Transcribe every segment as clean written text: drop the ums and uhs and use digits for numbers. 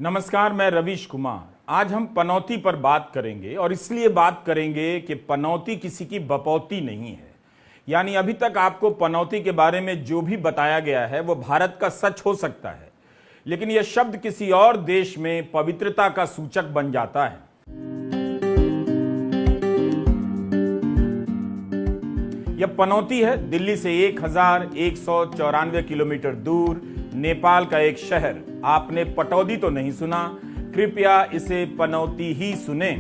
नमस्कार, मैं रवीश कुमार। आज हम पनौती पर बात करेंगे और इसलिए बात करेंगे कि पनौती किसी की बपौती नहीं है। यानी अभी तक आपको पनौती के बारे में जो भी बताया गया है वो भारत का सच हो सकता है, लेकिन यह शब्द किसी और देश में पवित्रता का सूचक बन जाता है। यह पनौती है दिल्ली से 1194 किलोमीटर दूर नेपाल का एक शहर। आपने पटौदी तो नहीं सुना, कृपया इसे पनौती ही सुने।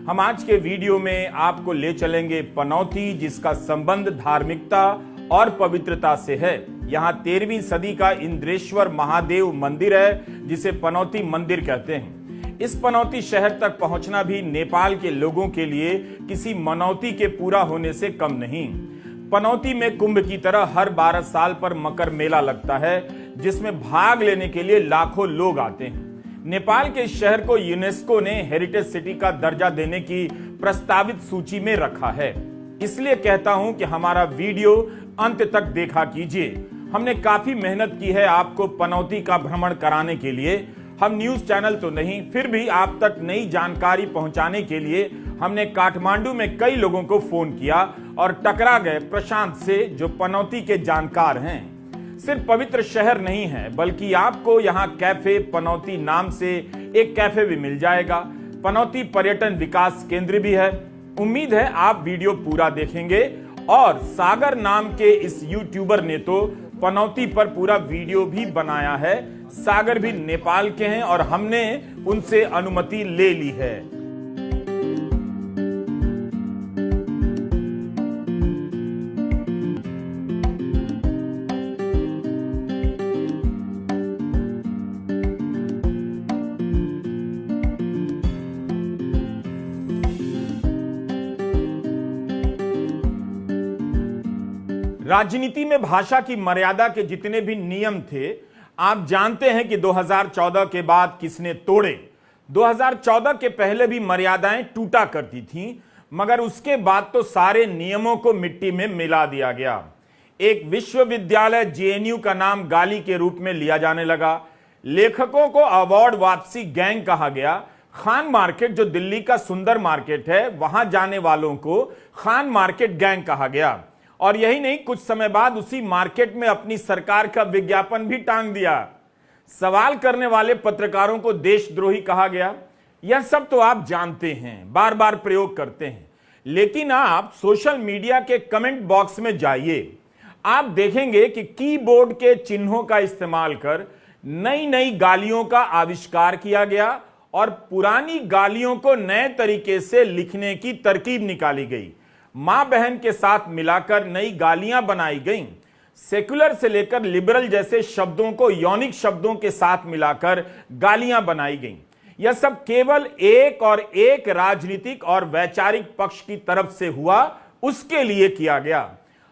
हम आज के वीडियो में आपको ले चलेंगे पनौती, जिसका संबंध धार्मिकता और पवित्रता से है। यहाँ 13वीं सदी का इंद्रेश्वर महादेव मंदिर है, जिसे पनौती मंदिर कहते हैं। इस पनौती शहर तक पहुंचना भी नेपाल के लोगों के लिए किसी मनौती के पूरा होने से कम नहीं। पनौती में कुंभ की तरह हर 12 साल पर मकर मेला लगता है, जिसमें भाग लेने के लिए लाखों लोग आते हैं। नेपाल के शहर को यूनेस्को ने हेरिटेज सिटी का दर्जा देने की प्रस्तावित सूची में रखा है। इसलिए कहता हूं कि हमारा वीडियो अंत तक देखा कीजिए। हमने काफी मेहनत की है आपको पनौती का भ्रमण कराने के लिए। हम न्यूज चैनल तो नहीं, फिर भी आप तक नई जानकारी पहुंचाने के लिए हमने काठमांडू में कई लोगों को फोन किया और टकरा गए प्रशांत से, जो पनौती के जानकार हैं। सिर्फ पवित्र शहर नहीं है, बल्कि आपको यहाँ कैफे पनौती नाम से एक कैफे भी मिल जाएगा। पनौती पर्यटन विकास केंद्र भी है। उम्मीद है आप वीडियो पूरा देखेंगे। और सागर नाम के इस यूट्यूबर ने तो पनौती पर पूरा वीडियो भी बनाया है। सागर भी नेपाल के हैं और हमने उनसे अनुमति ले ली है। राजनीति में भाषा की मर्यादा के जितने भी नियम थे, आप जानते हैं कि 2014 के बाद किसने तोड़े। 2014 के पहले भी मर्यादाएं टूटा करती थीं, मगर उसके बाद तो सारे नियमों को मिट्टी में मिला दिया गया। एक विश्वविद्यालय जेएनयू का नाम गाली के रूप में लिया जाने लगा। लेखकों को अवार्ड वापसी गैंग कहा गया। खान मार्केट, जो दिल्ली का सुंदर मार्केट है, वहां जाने वालों को खान मार्केट गैंग कहा गया। और यही नहीं, कुछ समय बाद उसी मार्केट में अपनी सरकार का विज्ञापन भी टांग दिया। सवाल करने वाले पत्रकारों को देशद्रोही कहा गया। यह सब तो आप जानते हैं, बार बार प्रयोग करते हैं। लेकिन आप सोशल मीडिया के कमेंट बॉक्स में जाइए, आप देखेंगे कि कीबोर्ड के चिन्हों का इस्तेमाल कर नई नई गालियों का आविष्कार किया गया और पुरानी गालियों को नए तरीके से लिखने की तरकीब निकाली गई। मां बहन के साथ मिलाकर नई गालियां बनाई गईं। सेकुलर से लेकर लिबरल जैसे शब्दों को यौनिक शब्दों के साथ मिलाकर गालियां बनाई गईं। यह सब केवल एक और एक राजनीतिक और वैचारिक पक्ष की तरफ से हुआ, उसके लिए किया गया।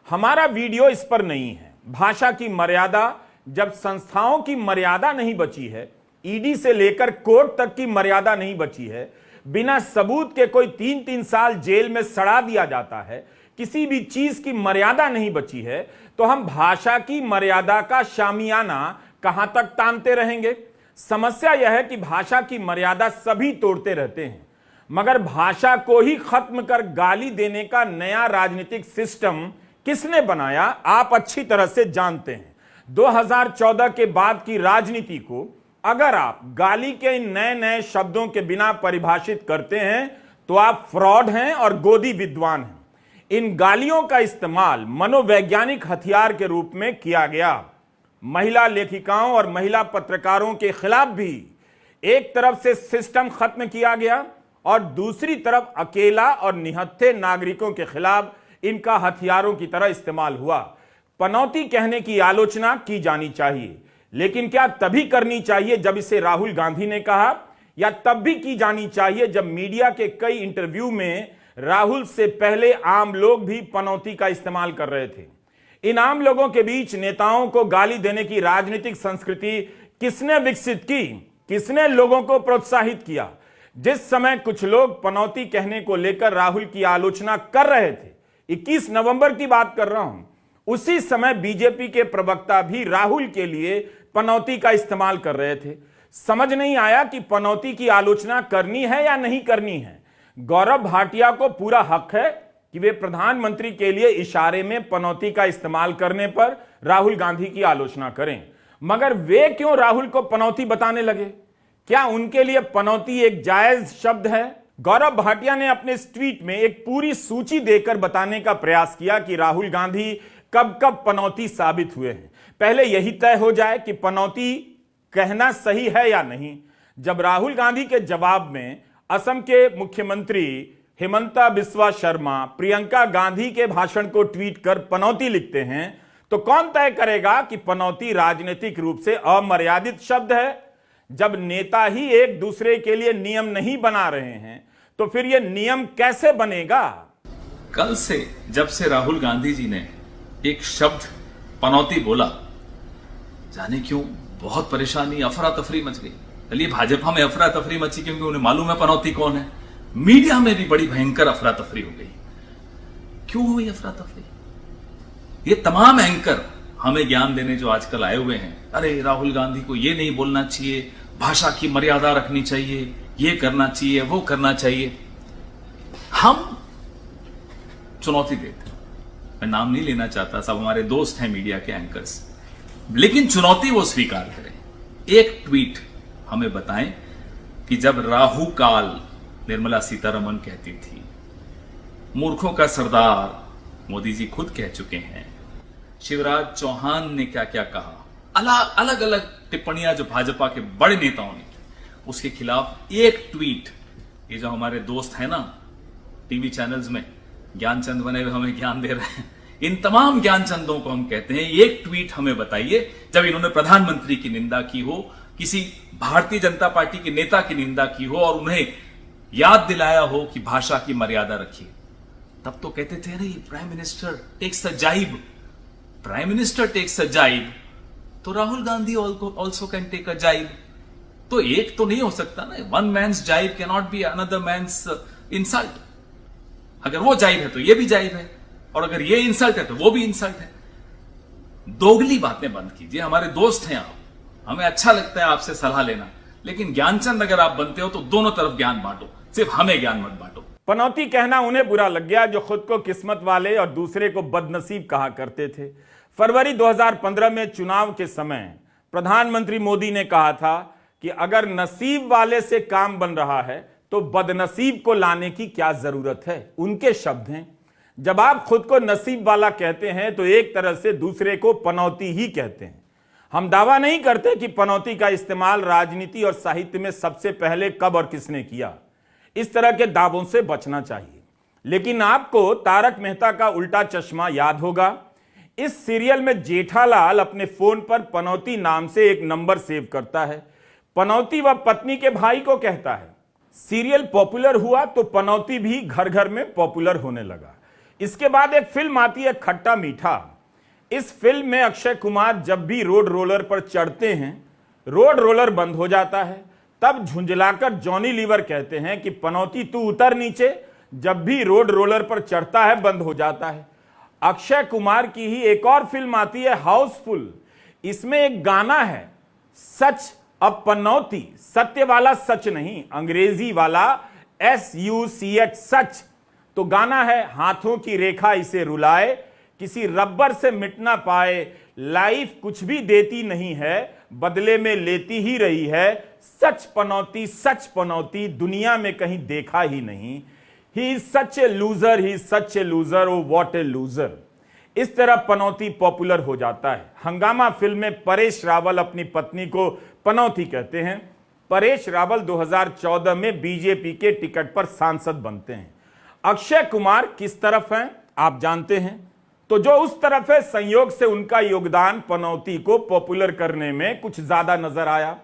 हमारा वीडियो इस पर नहीं है। भाषा की मर्यादा, जब संस्थाओं की मर्यादा नहीं बची है, ईडी से लेकर कोर्ट तक की मर्यादा नहीं बची है, बिना सबूत के कोई 3-3 साल जेल में सड़ा दिया जाता है, किसी भी चीज की मर्यादा नहीं बची है, तो हम भाषा की मर्यादा का शामियाना कहां तक तानते रहेंगे। समस्या यह है कि भाषा की मर्यादा सभी तोड़ते रहते हैं, मगर भाषा को ही खत्म कर गाली देने का नया राजनीतिक सिस्टम किसने बनाया, आप अच्छी तरह से जानते हैं। 2014 के बाद की राजनीति को अगर आप गाली के इन नए नए शब्दों के बिना परिभाषित करते हैं, तो आप फ्रॉड हैं और गोदी विद्वान हैं। इन गालियों का इस्तेमाल मनोवैज्ञानिक हथियार के रूप में किया गया। महिला लेखिकाओं और महिला पत्रकारों के खिलाफ भी एक तरफ से सिस्टम खत्म किया गया और दूसरी तरफ अकेला और निहत्थे नागरिकों के खिलाफ इनका हथियारों की तरह इस्तेमाल हुआ। पनौती कहने की आलोचना की जानी चाहिए, लेकिन क्या तभी करनी चाहिए जब इसे राहुल गांधी ने कहा, या तब भी की जानी चाहिए जब मीडिया के कई इंटरव्यू में राहुल से पहले आम लोग भी पनौती का इस्तेमाल कर रहे थे। इन आम लोगों के बीच नेताओं को गाली देने की राजनीतिक संस्कृति किसने विकसित की, किसने लोगों को प्रोत्साहित किया? जिस समय कुछ लोग पनौती कहने को लेकर राहुल की आलोचना कर रहे थे, 21 नवंबर की बात कर रहा हूं, उसी समय बीजेपी के प्रवक्ता भी राहुल के लिए पनौती का इस्तेमाल कर रहे थे। समझ नहीं आया कि पनौती की आलोचना करनी है या नहीं करनी है। गौरव भाटिया को पूरा हक है कि वे प्रधानमंत्री के लिए इशारे में पनौती का इस्तेमाल करने पर राहुल गांधी की आलोचना करें, मगर वे क्यों राहुल को पनौती बताने लगे? क्या उनके लिए पनौती एक जायज शब्द है? गौरव भाटिया ने अपने इस ट्वीट में एक पूरी सूची देकर बताने का प्रयास किया कि राहुल गांधी कब कब पनौती साबित हुए हैं। पहले यही तय हो जाए कि पनौती कहना सही है या नहीं। जब राहुल गांधी के जवाब में असम के मुख्यमंत्री हिमंता बिस्वा शर्मा प्रियंका गांधी के भाषण को ट्वीट कर पनौती लिखते हैं, तो कौन तय करेगा कि पनौती राजनीतिक रूप से अमर्यादित शब्द है? जब नेता ही एक दूसरे के लिए नियम नहीं बना रहे हैं तो फिर यह नियम कैसे बनेगा? कल से जब से राहुल गांधी जी ने एक शब्द पनौती बोला, जाने क्यों बहुत परेशानी, अफरा तफरी मच गई। चलिए भाजपा में अफरा तफरी मची क्योंकि उन्हें मालूम है पनौती कौन है। मीडिया में भी बड़ी भयंकर अफरा तफरी हो गई। क्यों हुई अफरा तफरी? ये तमाम एंकर हमें ज्ञान देने जो आजकल आए हुए हैं, अरे राहुल गांधी को ये नहीं बोलना चाहिए, भाषा की मर्यादा रखनी चाहिए, ये करना चाहिए, वो करना चाहिए। हम चुनौती देते, मैं नाम नहीं लेना चाहता, सब हमारे दोस्त हैं मीडिया के एंकर्स, लेकिन चुनौती वो स्वीकार करें। एक ट्वीट हमें बताएं कि जब राहु काल निर्मला सीतारमण कहती थी, मूर्खों का सरदार मोदी जी खुद कह चुके हैं, शिवराज चौहान ने क्या क्या कहा, अलग अलग टिप्पणियां जो भाजपा के बड़े नेताओं ने, उसके खिलाफ एक ट्वीट, ये जो हमारे दोस्त हैं ना टीवी चैनल्स में ज्ञानचंद बने हुए हमें ज्ञान दे रहे हैं, इन तमाम ज्ञानचंदों को हम कहते हैं, एक ट्वीट हमें बताइए जब इन्होंने प्रधानमंत्री की निंदा की हो, किसी भारतीय जनता पार्टी के नेता की निंदा की हो और उन्हें याद दिलाया हो कि भाषा की मर्यादा रखिए। तब तो कहते थे अरे प्राइम मिनिस्टर टेक्स अ जाइब, prime minister takes a jibe, तो Rahul Gandhi also can take a jibe. तो एक तो नहीं हो सकता ना, one man's jibe can not be another man's insult. अगर वो जाइब है तो ये भी जाइब है, और अगर ये इंसल्ट है तो वो भी इंसल्ट है। दोगली बातें बंद कीजिए। हमारे दोस्त हैं आप, हमें अच्छा लगता है आपसे सलाह लेना, लेकिन ज्ञानचंद अगर आप बनते हो तो दोनों तरफ ज्ञान बांटो, सिर्फ हमें ज्ञान मत बांटो। पनौती कहना उन्हें बुरा लग गया जो खुद को किस्मत वाले और दूसरे को बदनसीब कहा करते थे। फरवरी 2015 में चुनाव के समय प्रधानमंत्री मोदी ने कहा था कि अगर नसीब वाले से काम बन रहा है तो बदनसीब को लाने की क्या जरूरत है। उनके शब्द हैं, जब आप खुद को नसीब वाला कहते हैं तो एक तरह से दूसरे को पनौती ही कहते हैं। हम दावा नहीं करते कि पनौती का इस्तेमाल राजनीति और साहित्य में सबसे पहले कब और किसने किया, इस तरह के दावों से बचना चाहिए। लेकिन आपको तारक मेहता का उल्टा चश्मा याद होगा। इस सीरियल में जेठालाल अपने फोन पर पनौती नाम से एक नंबर सेव करता है। पनौती वह पत्नी के भाई को कहता है। सीरियल पॉपुलर हुआ तो पनौती भी घर घर में पॉपुलर होने लगा। इसके बाद एक फिल्म आती है खट्टा मीठा। इस फिल्म में अक्षय कुमार जब भी रोड रोलर पर चढ़ते हैं, रोड रोलर बंद हो जाता है। तब झुंझलाकर जॉनी लीवर कहते हैं कि पनौती तू उतर नीचे, जब भी रोड रोलर पर चढ़ता है बंद हो जाता है। अक्षय कुमार की ही एक और फिल्म आती है हाउसफुल। इसमें एक गाना है, सच अब पनौती, सत्य वाला सच नहीं, अंग्रेजी वाला SUCH सच। तो गाना है, हाथों की रेखा इसे रुलाए, किसी रबर से मिट ना पाए, लाइफ कुछ भी देती नहीं है, बदले में लेती ही रही है, सच पनौती दुनिया में कहीं देखा ही नहीं। He is such A loser, he is such A loser, oh what A loser. इस तरह पनौती पॉपुलर हो जाता है। हंगामा फिल्म में परेश रावल अपनी पत्नी को पनौती कहते हैं। परेश रावल 2014 में बीजेपी के टिकट पर सांसद बनते हैं। अक्षय कुमार किस तरफ हैं आप जानते हैं, तो जो उस तरफ है संयोग से उनका योगदान पनौती को पॉपुलर करने में कुछ ज्यादा नजर आया।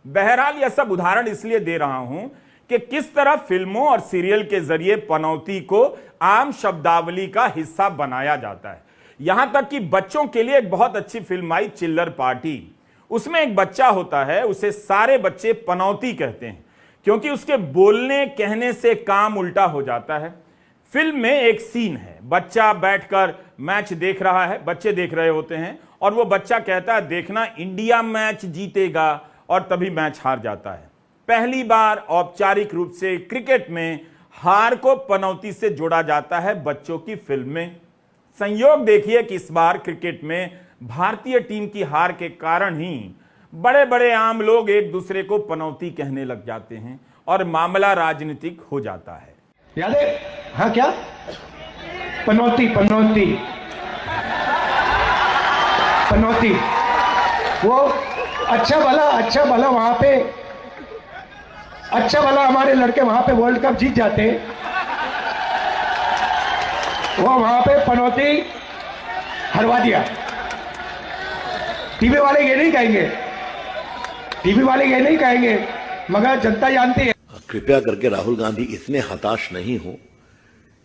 बहरहाल यह सब उदाहरण इसलिए दे रहा हूं कि किस तरह फिल्मों और सीरियल के जरिए पनौती को आम शब्दावली का हिस्सा बनाया जाता है। यहां तक कि बच्चों के लिए एक बहुत अच्छी फिल्म आई चिल्लर पार्टी। उसमें एक बच्चा होता है, उसे सारे बच्चे पनौती कहते हैं क्योंकि उसके बोलने कहने से काम उल्टा हो जाता है। फिल्म में एक सीन है, बच्चा बैठकर मैच देख रहा है, बच्चे देख रहे होते हैं और वो बच्चा कहता है देखना इंडिया मैच जीतेगा, और तभी मैच हार जाता है। पहली बार औपचारिक रूप से क्रिकेट में हार को पनौती से जोड़ा जाता है बच्चों की फिल्म में। संयोग देखिए कि इस बार क्रिकेट में भारतीय टीम की हार के कारण ही बड़े बड़े आम लोग एक दूसरे को पनौती कहने लग जाते हैं और मामला राजनीतिक हो जाता है। याद है? हाँ, क्या पनौती पनौती पनौती, वो अच्छा भला वहां पे, अच्छा भला हमारे लड़के वहां पे वर्ल्ड कप जीत जाते, वो वहां पे पनौती हरवा दिया। टीवी वाले ये नहीं कहेंगे, मगर जनता जानती है। कृपया करके राहुल गांधी इतने हताश नहीं हो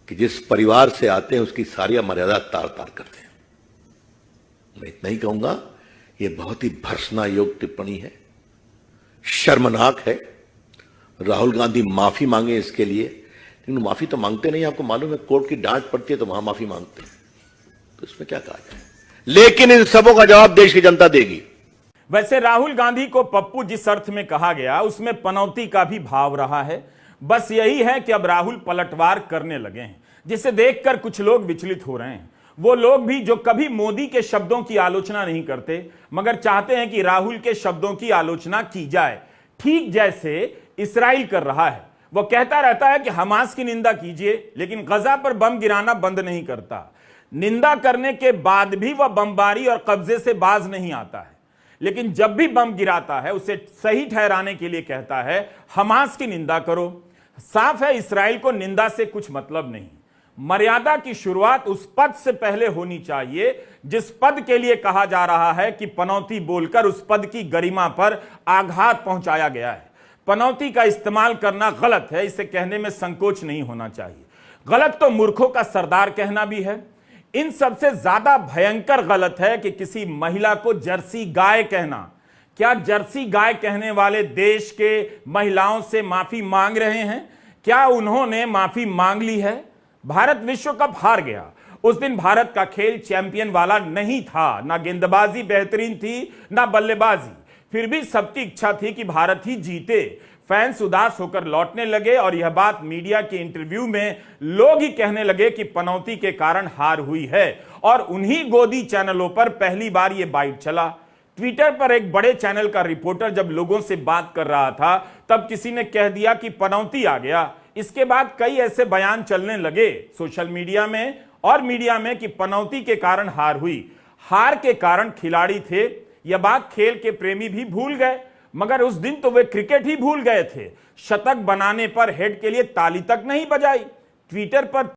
कि जिस परिवार से आते हैं उसकी सारी मर्यादा तार तार करते हैं। मैं इतना ही कहूंगा, यह बहुत ही भर्त्सना योग्य टिप्पणी है, शर्मनाक है। राहुल गांधी माफी मांगे इसके लिए, लेकिन माफी तो मांगते नहीं। आपको मालूम है, कोर्ट की डांट पड़ती है तो वहां माफी मांगते हैं, तो इसमें क्या कहा जाए। लेकिन इन सबों का जवाब देश की जनता देगी। वैसे राहुल गांधी को पप्पू जिस अर्थ में कहा गया उसमें पनौती का भी भाव रहा है। बस यही है कि अब राहुल पलटवार करने लगे हैं, जिसे देखकर कुछ लोग विचलित हो रहे हैं। वो लोग भी जो कभी मोदी के शब्दों की आलोचना नहीं करते, मगर चाहते हैं कि राहुल के शब्दों की आलोचना की जाए, ठीक जैसे इस्राइल कर रहा है। वो कहता रहता है कि हमास की निंदा कीजिए, लेकिन गजा पर बम गिराना बंद नहीं करता। निंदा करने के बाद भी वह बमबारी और कब्जे से बाज नहीं आता है, लेकिन जब भी बम गिराता है उसे सही ठहराने के लिए कहता है हमास की निंदा करो। साफ है, इस्राइल को निंदा से कुछ मतलब नहीं। मर्यादा की शुरुआत उस पद से पहले होनी चाहिए जिस पद के लिए कहा जा रहा है कि पनौती बोलकर उस पद की गरिमा पर आघात पहुंचाया गया है। पनौती का इस्तेमाल करना गलत है, इसे कहने में संकोच नहीं होना चाहिए। गलत तो मूर्खों का सरदार कहना भी है। इन सबसे ज्यादा भयंकर गलत है कि किसी महिला को जर्सी गाय कहना। क्या जर्सी गाय कहने वाले देश के महिलाओं से माफी मांग रहे हैं? क्या उन्होंने माफी मांग ली है? भारत विश्व कप हार गया, उस दिन भारत का खेल चैंपियन वाला नहीं था। ना गेंदबाजी बेहतरीन थी, ना बल्लेबाजी। फिर भी सबकी इच्छा थी कि भारत ही जीते। फैंस उदास होकर लौटने लगे और यह बात मीडिया के इंटरव्यू में लोग ही कहने लगे कि पनौती के कारण हार हुई है। और उन्हीं गोदी चैनलों पर पहली बार यह बाइट चला। ट्विटर पर एक बड़े चैनल का रिपोर्टर जब लोगों से बात कर रहा था, तब किसी ने कह दिया कि पनौती आ गया। इसके बाद कई ऐसे बयान चलने लगे सोशल मीडिया में और मीडिया में कि पनौती के कारण हार हुई। हार के कारण खिलाड़ी थे, यह बात खेल के प्रेमी भी भूल गए, मगर उस दिन तो वे क्रिकेट ही भूल गए थे। शतक बनाने पर हेड के लिए ताली तक नहीं बजाई। ट्विटर पर